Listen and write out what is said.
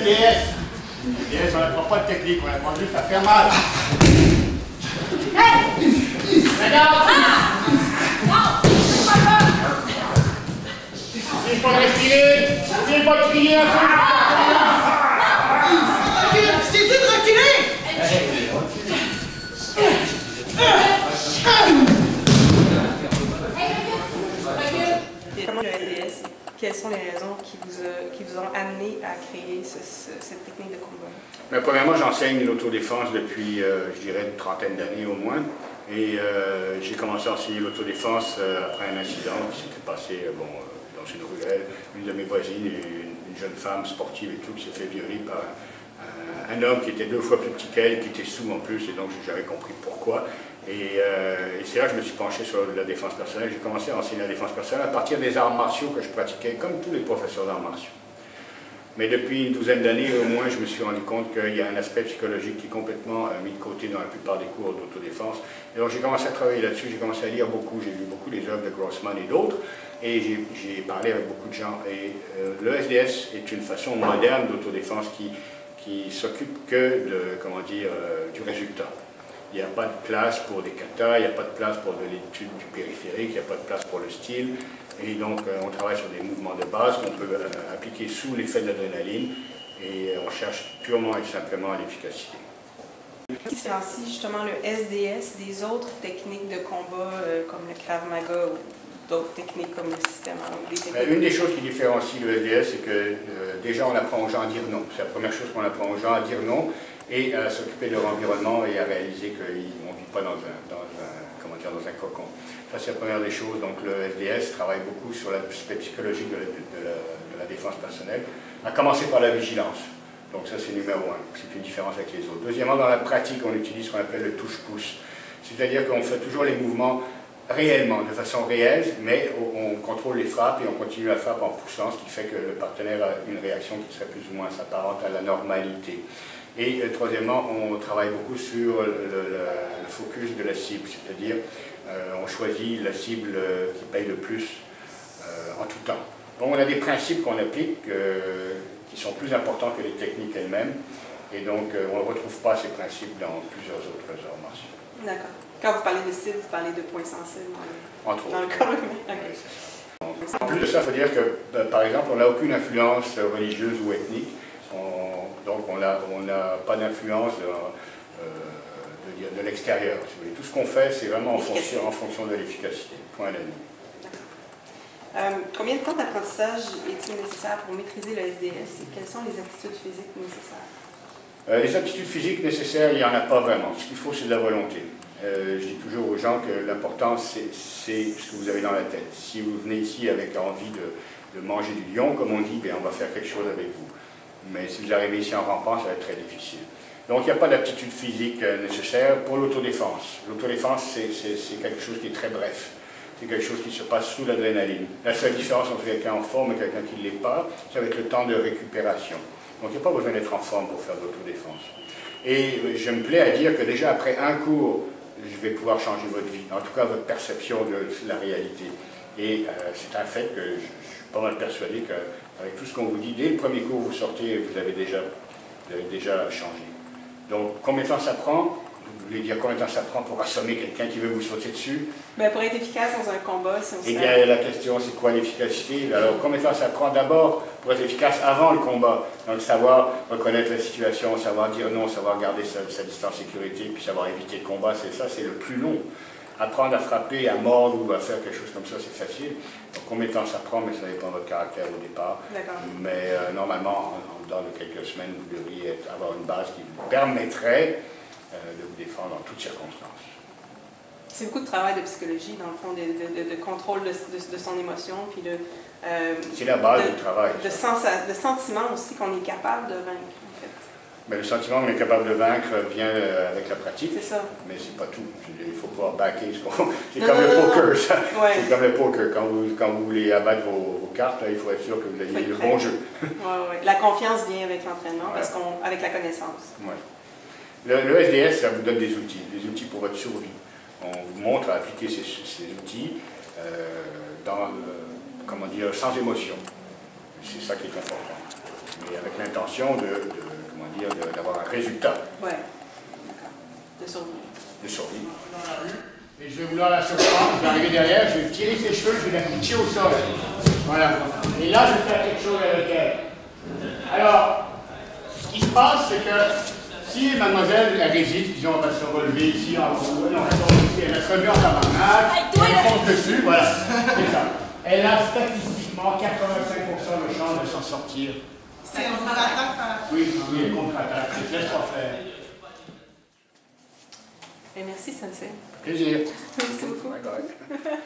SDS. SDS, on n'apprend pas de technique, on apprend juste à faire mal. Hey! Regarde! Il faut respirer! Il faut crier un peu! Je t'ai dit de reculer! Comment le SDS, quelles sont les raisons qui vous ont amené à créer cette technique de combat? Mais premièrement, j'enseigne l'autodéfense depuis, je dirais, une trentaine d'années au moins. Et j'ai commencé à enseigner l'autodéfense après un incident qui s'était passé dans une ruelle. Une de mes voisines, une jeune femme sportive et tout, qui s'est fait violer par un homme qui était 2 fois plus petit qu'elle, qui était sous en plus, et donc j'avais compris pourquoi. Et c'est là que je me suis penché sur la défense personnelle. J'ai commencé à enseigner la défense personnelle à partir des arts martiaux que je pratiquais, comme tous les professeurs d'arts martiaux. Mais depuis une douzaine d'années au moins, je me suis rendu compte qu'il y a un aspect psychologique qui est complètement mis de côté dans la plupart des cours d'autodéfense. Et donc j'ai commencé à travailler là-dessus, j'ai commencé à lire beaucoup, j'ai lu beaucoup des œuvres de Grossman et d'autres, et j'ai parlé avec beaucoup de gens. Et le SDS est une façon moderne d'autodéfense qui s'occupe que de, du résultat. Il n'y a pas de place pour des katas, il n'y a pas de place pour de l'étude du périphérique, il n'y a pas de place pour le style. Et donc, on travaille sur des mouvements de base qu'on peut appliquer sous l'effet de l'adrénaline et on cherche purement et simplement l'efficacité. Qu'est-ce qui différencie justement le SDS des autres techniques de combat comme le Krav Maga ou d'autres techniques comme le système? Une des choses qui différencie le SDS, c'est que déjà on apprend aux gens à dire non. C'est la première chose qu'on apprend aux gens, à dire non et à s'occuper de leur environnement et à réaliser qu'on ne vit pas dans un cocon. Ça, c'est la première des choses. Donc, le SDS travaille beaucoup sur l'aspect psychologique de la défense personnelle, à commencer par la vigilance. Donc, ça, c'est numéro 1. C'est une différence avec les autres. Deuxièmement, dans la pratique, on utilise ce qu'on appelle le touche-pouce. C'est-à-dire qu'on fait toujours les mouvements réellement, de façon réelle, mais on contrôle les frappes et on continue la frappe en poussant, ce qui fait que le partenaire a une réaction qui serait plus ou moins s'apparente à la normalité. Et troisièmement, on travaille beaucoup sur le focus de la cible, c'est-à-dire on choisit la cible qui paye le plus en tout temps. Donc on a des principes qu'on applique qui sont plus importants que les techniques elles-mêmes, et donc on ne retrouve pas ces principes dans plusieurs autres arts martiaux. D'accord. Quand vous parlez de cible, vous parlez de points sensibles entre autres. Dans le corps humain. Okay. En plus de ça, il faut dire que, par exemple, on n'a aucune influence religieuse ou ethnique. Donc on n'a pas d'influence de l'extérieur. Si tout ce qu'on fait, c'est vraiment en fonction de l'efficacité. Point à la ligne. Combien de temps d'apprentissage est-il nécessaire pour maîtriser le SDS et quelles sont les aptitudes physiques nécessaires? Les aptitudes physiques nécessaires, il n'y en a pas vraiment. Ce qu'il faut, c'est de la volonté. Je dis toujours aux gens que l'important, c'est ce que vous avez dans la tête. Si vous venez ici avec envie de manger du lion, comme on dit, bien, on va faire quelque chose avec vous. Mais si vous arrivez ici en rampant, ça va être très difficile. Donc il n'y a pas d'aptitude physique nécessaire pour l'autodéfense. L'autodéfense, c'est quelque chose qui est très bref. C'est quelque chose qui se passe sous l'adrénaline. La seule différence entre quelqu'un en forme et quelqu'un qui ne l'est pas, ça va être le temps de récupération. Donc il n'y a pas besoin d'être en forme pour faire de l'autodéfense. Et je me plais à dire que déjà après un cours, je vais pouvoir changer votre vie, en tout cas votre perception de la réalité. Et c'est un fait que je suis pas mal persuadé qu'avec tout ce qu'on vous dit, dès le premier cours, vous sortez et vous avez déjà changé. Donc combien de temps ça prend? Vous voulez dire combien de temps ça prend pour assommer quelqu'un qui veut vous sauter dessus? Ben, pour être efficace dans un combat, si on Eh bien, la question, c'est quoi l'efficacité? Alors, combien de temps ça prend d'abord pour être efficace avant le combat? Donc, savoir reconnaître la situation, savoir dire non, savoir garder sa distance sécurité, puis savoir éviter le combat, c'est le plus long. Apprendre à frapper, à mordre ou à faire quelque chose comme ça, c'est facile. Donc, combien de temps ça prend? Mais ça dépend de votre caractère au départ. Mais normalement, en dedans de quelques semaines, vous devriez avoir une base qui vous permettrait de vous défendre en toutes circonstances. C'est beaucoup de travail de psychologie, dans le fond, de contrôle de son émotion, puis c'est la base du travail. De sentiment aussi qu'on est capable de vaincre, en fait. Mais le sentiment qu'on est capable de vaincre vient avec la pratique. C'est ça. Mais c'est pas tout. Il faut pouvoir backer. C'est comme le poker, ça. Ouais. C'est comme le poker. Quand vous voulez abattre vos cartes, là, il faut être sûr que vous ayez le bon jeu. Ouais. La confiance vient avec l'entraînement, parce avec la connaissance. Ouais. Le SDS, ça vous donne des outils pour votre survie. On vous montre à appliquer ces outils sans émotion. C'est ça qui est important. mais avec l'intention d'avoir un résultat. Ouais. De survie. De survie. Dans la rue. Et je vais vouloir la surprendre, je vais arriver derrière, je vais tirer ses cheveux, je vais la pitcher au sol. Voilà. Et là, je vais faire quelque chose avec elle. Alors, ce qui se passe, c'est que si mademoiselle, elle résiste, disons, on va se relever ici, en haut, non, elle va se relever en tabarnak, elle fonce dessus, voilà, c'est ça. Elle a statistiquement 85% de chance de s'en sortir. C'est un contre-attaque par la... Oui, oui, contre-attaque, c'est laisse-toi faire. Et merci, Sensei. Plaisir. Merci beaucoup. Bye bye.